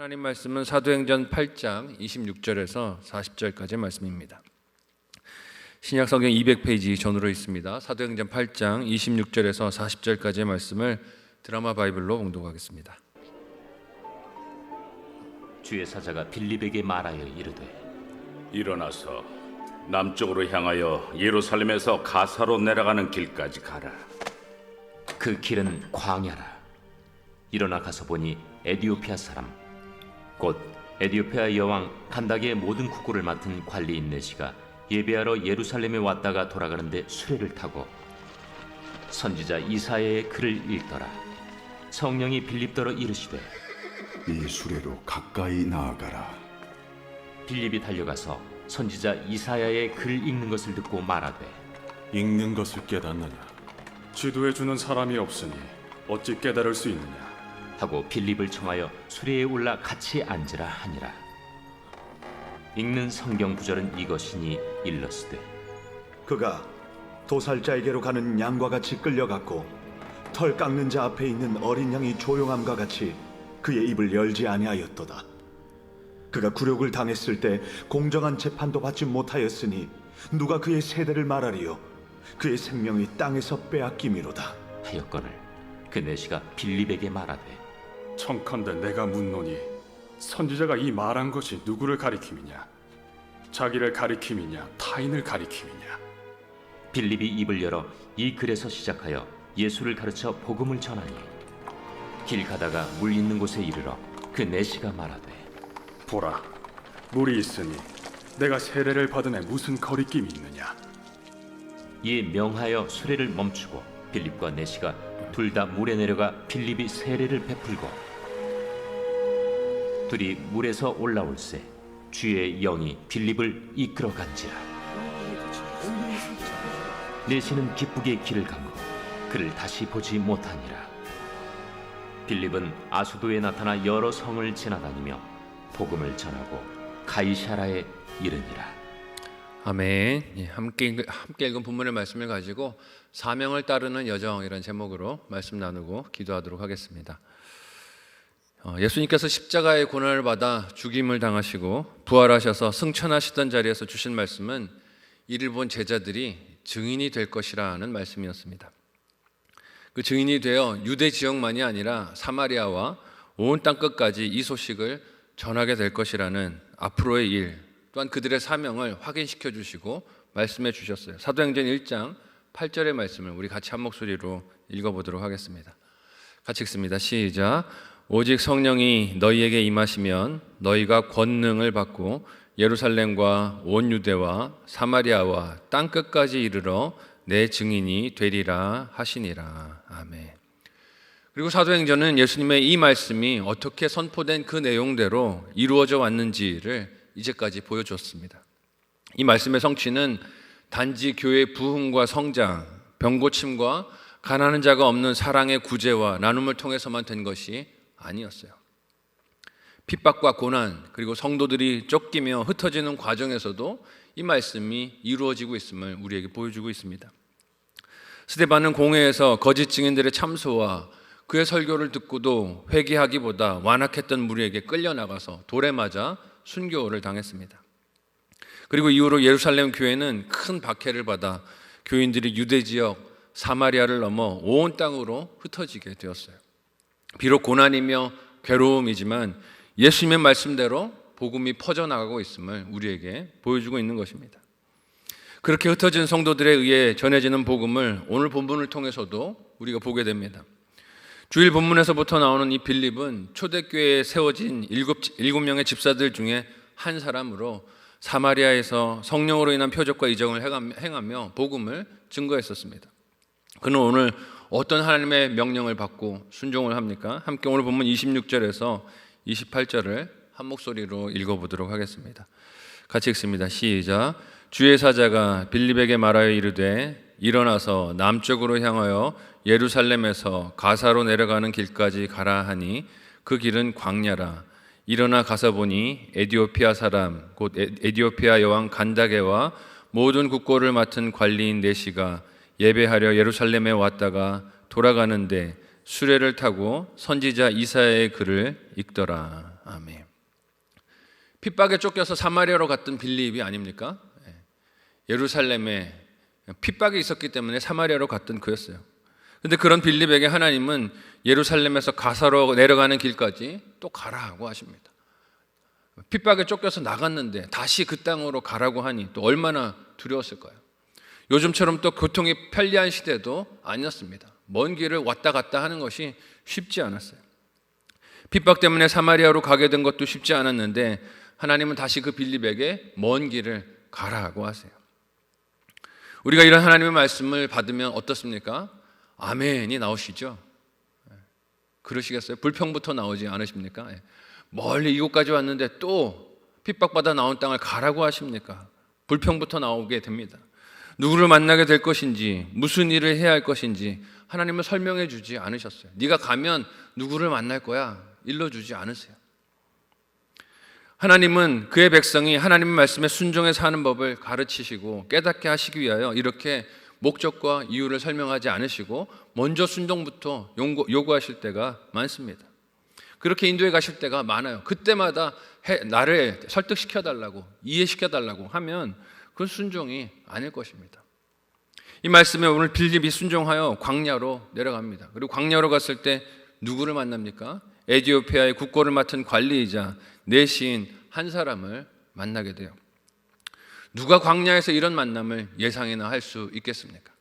하나님 말씀은 사도행전 8장 26절에서 40절까지 말씀입니다. 신약 성경 200페이지 전으로 있습니다. 사도행전 8장 26절에서 40절까지의 말씀을 드라마 바이블로 봉독하겠습니다. 주의 사자가 빌립에게 말하여 이르되 일어나서 남쪽으로 향하여 예루살렘에서 가사로 내려가는 길까지 가라. 그 길은 광야라. 일어나 가서 보니 에디오피아 사람 곧 에디오피아 여왕 칸다게의 모든 국고를 맡은 관리인 네시가 예배하러 예루살렘에 왔다가 돌아가는데 수레를 타고 선지자 이사야의 글을 읽더라. 성령이 빌립더러 이르시되 이 수레로 가까이 나아가라. 빌립이 달려가서 선지자 이사야의 글 읽는 것을 듣고 말하되 읽는 것을 깨닫느냐? 지도해 주는 사람이 없으니 어찌 깨달을 수 있느냐? 하고 빌립을 청하여 수레에 올라 같이 앉으라 하니라. 읽는 성경 구절은 이것이니 일러스되 그가 도살자에게로 가는 양과 같이 끌려갔고 털 깎는 자 앞에 있는 어린 양이 조용함과 같이 그의 입을 열지 아니하였도다. 그가 굴욕을 당했을 때 공정한 재판도 받지 못하였으니 누가 그의 세대를 말하리요? 그의 생명이 땅에서 빼앗김이로다 하였거늘 그 내시가 빌립에게 말하되 청컨대 내가 묻노니 선지자가 이 말한 것이 누구를 가리킴이냐? 자기를 가리킴이냐? 타인을 가리킴이냐? 빌립이 입을 열어 이 글에서 시작하여 예수를 가르쳐 복음을 전하니 길 가다가 물 있는 곳에 이르러 그 내시가 말하되 보라, 물이 있으니 내가 세례를 받음에 무슨 거리낌이 있느냐? 이에 명하여 수레를 멈추고 빌립과 내시가 둘 다 물에 내려가 빌립이 세례를 베풀고 둘이 물에서 올라올세 주의 영이 빌립을 이끌어간지라. 내시는 기쁘게 길을 가고 그를 다시 보지 못하니라. 빌립은 아수도에 나타나 여러 성을 지나다니며 복음을 전하고 가이사라에 이르니라. 아멘. 함께 읽은 본문의 말씀을 가지고 사명을 따르는 여정이라는 제목으로 말씀 나누고 기도하도록 하겠습니다. 예수님께서 십자가의 고난을 받아 죽임을 당하시고 부활하셔서 승천하시던 자리에서 주신 말씀은 이를 본 제자들이 증인이 될 것이라는 말씀이었습니다. 그 증인이 되어 유대 지역만이 아니라 사마리아와 온 땅끝까지 이 소식을 전하게 될 것이라는 앞으로의 일 또한 그들의 사명을 확인시켜 주시고 말씀해 주셨어요. 사도행전 1장 8절의 말씀을 우리 같이 한 목소리로 읽어보도록 하겠습니다. 같이 읽습니다. 시작. 오직 성령이 너희에게 임하시면 너희가 권능을 받고 예루살렘과 온 유대와 사마리아와 땅끝까지 이르러 내 증인이 되리라 하시니라. 아멘. 그리고 사도행전은 예수님의 이 말씀이 어떻게 선포된 그 내용대로 이루어져 왔는지를 이제까지 보여줬습니다. 이 말씀의 성취는 단지 교회의 부흥과 성장, 병고침과 가난한 자가 없는 사랑의 구제와 나눔을 통해서만 된 것이 아니었어요. 핍박과 고난 그리고 성도들이 쫓기며 흩어지는 과정에서도 이 말씀이 이루어지고 있음을 우리에게 보여주고 있습니다. 스데반은 공회에서 거짓 증인들의 참소와 그의 설교를 듣고도 회개하기보다 완악했던 무리에게 끌려나가서 돌에 맞아 순교를 당했습니다. 그리고 이후로 예루살렘 교회는 큰 박해를 받아 교인들이 유대 지역 사마리아를 넘어 온 땅으로 흩어지게 되었어요. 비록 고난이며 괴로움이지만 예수님의 말씀대로 복음이 퍼져나가고 있음을 우리에게 보여주고 있는 것입니다. 그렇게 흩어진 성도들에 의해 전해지는 복음을 오늘 본문을 통해서도 우리가 보게 됩니다. 주일 본문에서부터 나오는 이 빌립은 초대교회에 세워진 일곱 명의 집사들 중에 한 사람으로 사마리아에서 성령으로 인한 표적과 이적을 행하며 복음을 증거했었습니다. 그는 오늘 어떤 하나님의 명령을 받고 순종을 합니까? 함께 오늘 본문 26절에서 28절을 한 목소리로 읽어보도록 하겠습니다. 같이 읽습니다. 시작. 주의 사자가 빌립에게 말하여 이르되 일어나서 남쪽으로 향하여 예루살렘에서 가사로 내려가는 길까지 가라 하니 그 길은 광야라. 일어나 가서 보니 에디오피아 사람 곧 에디오피아 여왕 칸다게와 모든 국고를 맡은 관리인 네시가 예배하려 예루살렘에 왔다가 돌아가는데 수레를 타고 선지자 이사야의 글을 읽더라. 아멘. 핍박에 쫓겨서 사마리아로 갔던 빌립이 아닙니까? 예루살렘에 핍박이 있었기 때문에 사마리아로 갔던 그였어요. 그런데 그런 빌립에게 하나님은 예루살렘에서 가사로 내려가는 길까지 또 가라고 하십니다. 핍박에 쫓겨서 나갔는데 다시 그 땅으로 가라고 하니 또 얼마나 두려웠을까요? 요즘처럼 또 교통이 편리한 시대도 아니었습니다. 먼 길을 왔다 갔다 하는 것이 쉽지 않았어요. 핍박 때문에 사마리아로 가게 된 것도 쉽지 않았는데 하나님은 다시 그 빌립에게 먼 길을 가라고 하세요. 우리가 이런 하나님의 말씀을 받으면 어떻습니까? 아멘이 나오시죠? 그러시겠어요? 불평부터 나오지 않으십니까? 멀리 이곳까지 왔는데 또 핍박받아 나온 땅을 가라고 하십니까? 불평부터 나오게 됩니다. 누구를 만나게 될 것인지, 무슨 일을 해야 할 것인지 하나님은 설명해 주지 않으셨어요. 네가 가면 누구를 만날 거야 일러주지 않으세요. 하나님은 그의 백성이 하나님의 말씀에 순종해 사는 법을 가르치시고 깨닫게 하시기 위하여 이렇게 목적과 이유를 설명하지 않으시고 먼저 순종부터 요구하실 때가 많습니다. 그렇게 인도해 가실 때가 많아요. 그때마다 나를 설득시켜달라고, 이해시켜달라고 하면 그건 순종이 아닐 것입니다. 이 말씀에 오늘 빌립이 순종하여 광야로 내려갑니다. 그리고 광야로 갔을 때 누구를 만납니까? 에디오피아의 국고를 맡은 관리이자 내시인 한 사람을 만나게 돼요. 누가 광야에서 이런 만남을 예상이나 할 수 있겠습니까?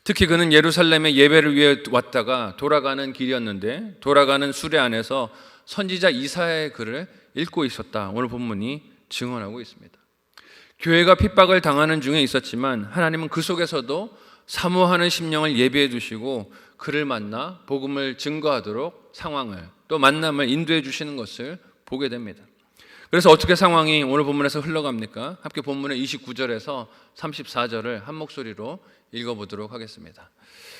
특히 그는 예루살렘에 예배를 위해 왔다가 돌아가는 길이었는데 돌아가는 수레 안에서 선지자 이사야의 글을 읽고 있었다. 오늘 본문이 증언하고 있습니다. 교회가 핍박을 당하는 중에 있었지만 하나님은 그 속에서도 사모하는 심령을 예비해 두시고 그를 만나 복음을 증거하도록 상황을 또 만남을 인도해 주시는 것을 보게 됩니다. 그래서 어떻게 상황이 오늘 본문에서 흘러갑니까? 함께 본문의 29절에서 34절을 한 목소리로 읽어보도록 하겠습니다.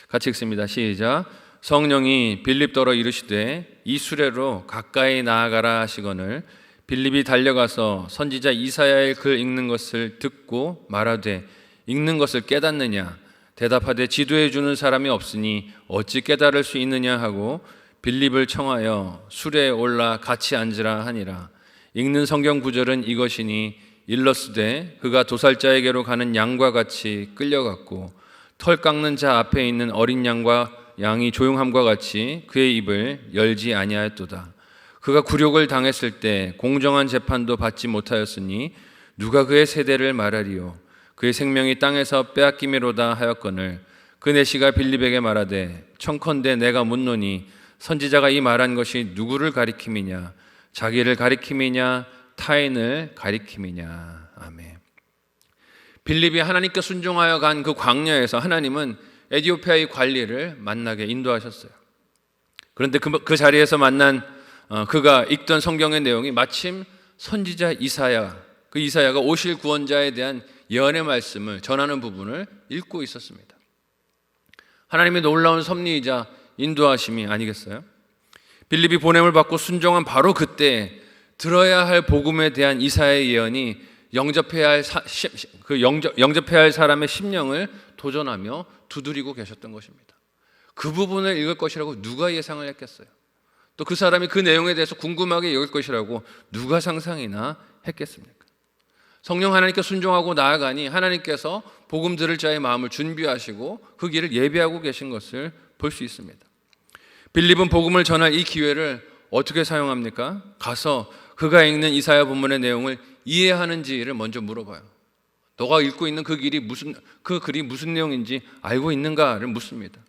같이 읽습니다. 시작. 성령이 빌립더러 이르시되 이 수레로 가까이 나아가라 하시거늘 빌립이 달려가서 선지자 이사야의 글 읽는 것을 듣고 말하되 읽는 것을 깨닫느냐 대답하되 지도해 주는 사람이 없으니 어찌 깨달을 수 있느냐 하고 빌립을 청하여 수레에 올라 같이 앉으라 하니라. 읽는 성경 구절은 이것이니 일러스되 그가 도살자에게로 가는 양과 같이 끌려갔고 털 깎는 자 앞에 있는 어린 양이 조용함과 같이 그의 입을 열지 아니하였도다. 그가 굴욕을 당했을 때 공정한 재판도 받지 못하였으니 누가 그의 세대를 말하리요. 그의 생명이 땅에서 빼앗김이로다 하였거늘 그 내시가 빌립에게 말하되 청컨대 내가 묻노니 선지자가 이 말한 것이 누구를 가리킴이냐 자기를 가리킴이냐 타인을 가리킴이냐. 아멘. 빌립이 하나님께 순종하여 간 그 광야에서 하나님은 에디오피아의 관리를 만나게 인도하셨어요. 그런데 그 자리에서 만난 그가 읽던 성경의 내용이 마침 선지자 이사야, 그 이사야가 오실 구원자에 대한 예언의 말씀을 전하는 부분을 읽고 있었습니다. 하나님의 놀라운 섭리이자 인도하심이 아니겠어요? 빌립이 보냄을 받고 순종한 바로 그때 들어야 할 복음에 대한 이사야의 예언이 영접해야 할 사람의 심령을 도전하며 두드리고 계셨던 것입니다. 그 부분을 읽을 것이라고 누가 예상을 했겠어요? 또 그 사람이 그 내용에 대해서 궁금하게 여길 것이라고 누가 상상이나 했겠습니까? 성령 하나님께 순종하고 나아가니 하나님께서 복음 들을 자의 마음을 준비하시고 그 길을 예비하고 계신 것을 볼 수 있습니다. 빌립은 복음을 전할 이 기회를 어떻게 사용합니까? 가서 그가 읽는 이사야 본문의 내용을 이해하는지를 먼저 물어봐요. 너가 읽고 있는 그 글이 무슨 내용인지 알고 있는가를 묻습니다.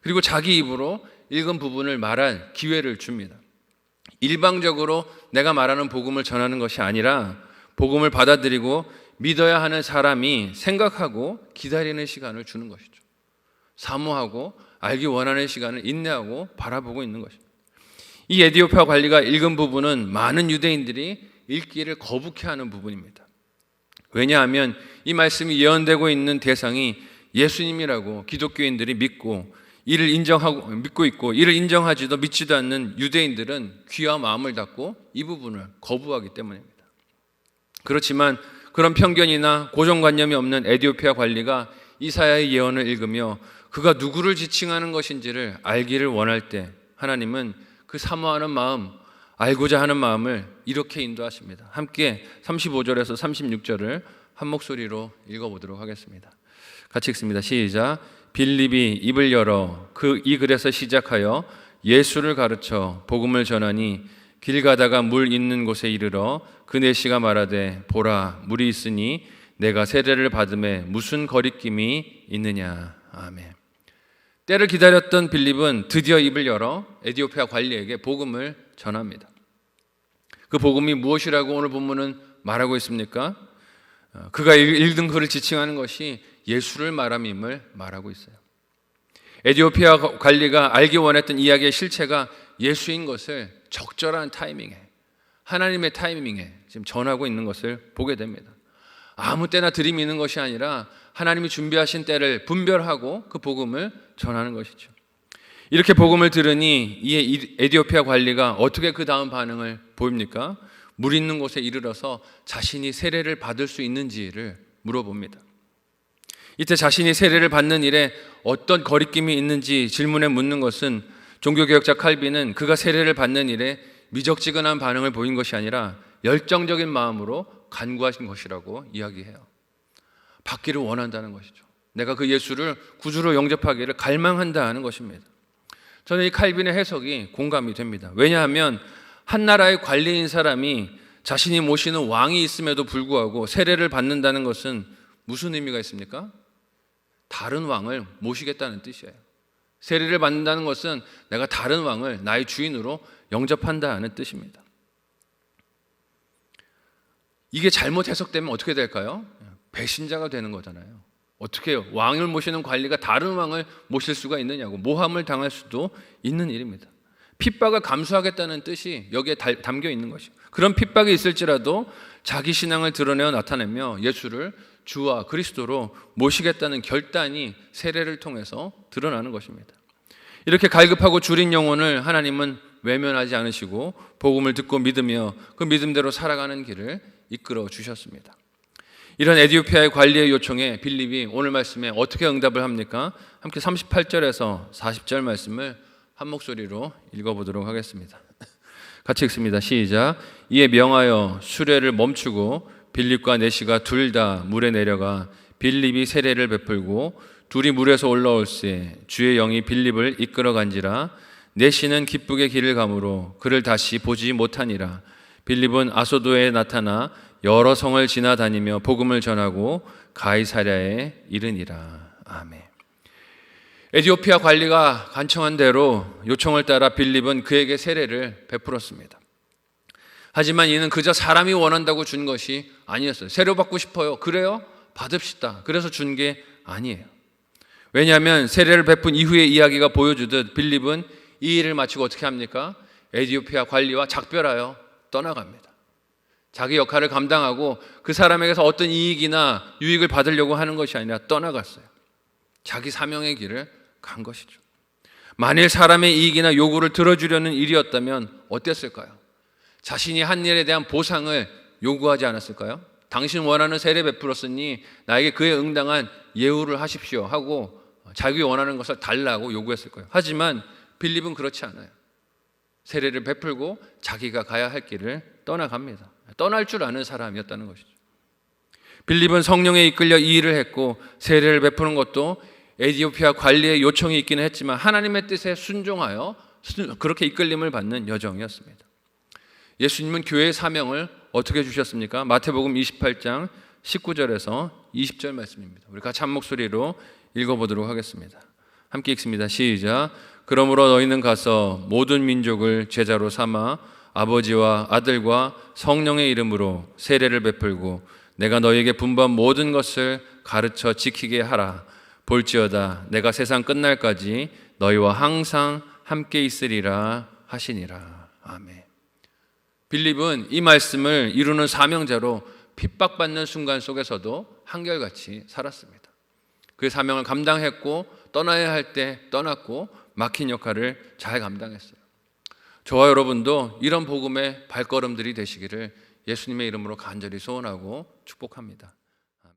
그리고 자기 입으로 읽은 부분을 말할 기회를 줍니다. 일방적으로 내가 말하는 복음을 전하는 것이 아니라 복음을 받아들이고 믿어야 하는 사람이 생각하고 기다리는 시간을 주는 것이죠. 사모하고 알기 원하는 시간을 인내하고 바라보고 있는 것입니다. 이 에디오피아 관리가 읽은 부분은 많은 유대인들이 읽기를 거북해하는 부분입니다. 왜냐하면 이 말씀이 예언되고 있는 대상이 예수님이라고 기독교인들이 믿고 있고 이를 인정하지도 믿지도 않는 유대인들은 귀와 마음을 닫고 이 부분을 거부하기 때문입니다. 그렇지만 그런 편견이나 고정관념이 없는 에디오피아 관리가 이사야의 예언을 읽으며 그가 누구를 지칭하는 것인지를 알기를 원할 때 하나님은 그 사모하는 마음, 알고자 하는 마음을 이렇게 인도하십니다. 함께 35절에서 36절을 한 목소리로 읽어보도록 하겠습니다. 같이 읽습니다. 시작. 빌립이 입을 열어 이 글에서 시작하여 예수를 가르쳐 복음을 전하니 길 가다가 물 있는 곳에 이르러 그 내시가 말하되 보라 물이 있으니 내가 세례를 받음에 무슨 거리낌이 있느냐. 아멘. 때를 기다렸던 빌립은 드디어 입을 열어 에디오피아 관리에게 복음을 전합니다. 그 복음이 무엇이라고 오늘 본문은 말하고 있습니까? 그가 읽은 글을 지칭하는 것이 예수를 말함임을 말하고 있어요. 에디오피아 관리가 알기 원했던 이야기의 실체가 예수인 것을 적절한 타이밍에, 하나님의 타이밍에 지금 전하고 있는 것을 보게 됩니다. 아무 때나 들이미는 것이 아니라 하나님이 준비하신 때를 분별하고 그 복음을 전하는 것이죠. 이렇게 복음을 들으니 이 에디오피아 관리가 어떻게 그 다음 반응을 보입니까? 물 있는 곳에 이르러서 자신이 세례를 받을 수 있는지를 물어봅니다. 이때 자신이 세례를 받는 일에 어떤 거리낌이 있는지 질문에 묻는 것은 종교개혁자 칼빈은 그가 세례를 받는 일에 미적지근한 반응을 보인 것이 아니라 열정적인 마음으로 간구하신 것이라고 이야기해요. 받기를 원한다는 것이죠. 내가 그 예수를 구주로 영접하기를 갈망한다는 것입니다. 저는 이 칼빈의 해석이 공감이 됩니다. 왜냐하면 한 나라의 관리인 사람이 자신이 모시는 왕이 있음에도 불구하고 세례를 받는다는 것은 무슨 의미가 있습니까? 다른 왕을 모시겠다는 뜻이에요. 세례를 받는다는 것은 내가 다른 왕을 나의 주인으로 영접한다는 뜻입니다. 이게 잘못 해석되면 어떻게 될까요? 배신자가 되는 거잖아요. 어떻게 왕을 모시는 관리가 다른 왕을 모실 수가 있느냐고 모함을 당할 수도 있는 일입니다. 핍박을 감수하겠다는 뜻이 여기에 담겨 있는 것이죠. 그런 핍박이 있을지라도 자기 신앙을 드러내어 나타내며 예수를 주와 그리스도로 모시겠다는 결단이 세례를 통해서 드러나는 것입니다. 이렇게 갈급하고 줄인 영혼을 하나님은 외면하지 않으시고 복음을 듣고 믿으며 그 믿음대로 살아가는 길을 이끌어 주셨습니다. 이런 에디오피아의 관리의 요청에 빌립이 오늘 말씀에 어떻게 응답을 합니까? 함께 38절에서 40절 말씀을 한 목소리로 읽어보도록 하겠습니다. 같이 읽습니다. 시작. 이에 명하여 수레를 멈추고 빌립과 내시가 둘 다 물에 내려가 빌립이 세례를 베풀고 둘이 물에서 올라올새 주의 영이 빌립을 이끌어간지라 내시는 기쁘게 길을 가므로 그를 다시 보지 못하니라. 빌립은 아소도에 나타나 여러 성을 지나다니며 복음을 전하고 가이사랴에 이르니라. 아멘. 에디오피아 관리가 간청한 대로 요청을 따라 빌립은 그에게 세례를 베풀었습니다. 하지만 이는 그저 사람이 원한다고 준 것이 아니었어요. 세례 받고 싶어요. 그래요? 받읍시다. 그래서 준 게 아니에요. 왜냐하면 세례를 베푼 이후의 이야기가 보여주듯 빌립은 이 일을 마치고 어떻게 합니까? 에디오피아 관리와 작별하여 떠나갑니다. 자기 역할을 감당하고 그 사람에게서 어떤 이익이나 유익을 받으려고 하는 것이 아니라 떠나갔어요. 자기 사명의 길을 간 것이죠. 만일 사람의 이익이나 요구를 들어주려는 일이었다면 어땠을까요? 자신이 한 일에 대한 보상을 요구하지 않았을까요? 당신 원하는 세례 베풀었으니 나에게 그에 응당한 예우를 하십시오 하고 자기 원하는 것을 달라고 요구했을 거예요. 하지만 빌립은 그렇지 않아요. 세례를 베풀고 자기가 가야 할 길을 떠나갑니다. 떠날 줄 아는 사람이었다는 것이죠. 빌립은 성령에 이끌려 이 일을 했고 세례를 베푸는 것도 에디오피아 관리의 요청이 있기는 했지만 하나님의 뜻에 순종하여 그렇게 이끌림을 받는 여정이었습니다. 예수님은 교회의 사명을 어떻게 주셨습니까? 마태복음 28장 19절에서 20절 말씀입니다. 우리 같이 한 목소리로 읽어보도록 하겠습니다. 함께 읽습니다. 시작. 그러므로 너희는 가서 모든 민족을 제자로 삼아 아버지와 아들과 성령의 이름으로 세례를 베풀고 내가 너희에게 분부한 모든 것을 가르쳐 지키게 하라. 볼지어다 내가 세상 끝날까지 너희와 항상 함께 있으리라 하시니라. 아멘. 빌립은 이 말씀을 이루는 사명자로 핍박받는 순간 속에서도 한결같이 살았습니다. 그 사명을 감당했고 떠나야 할 때 떠났고 막힌 역할을 잘 감당했어요. 저와 여러분도 이런 복음의 발걸음들이 되시기를 예수님의 이름으로 간절히 소원하고 축복합니다.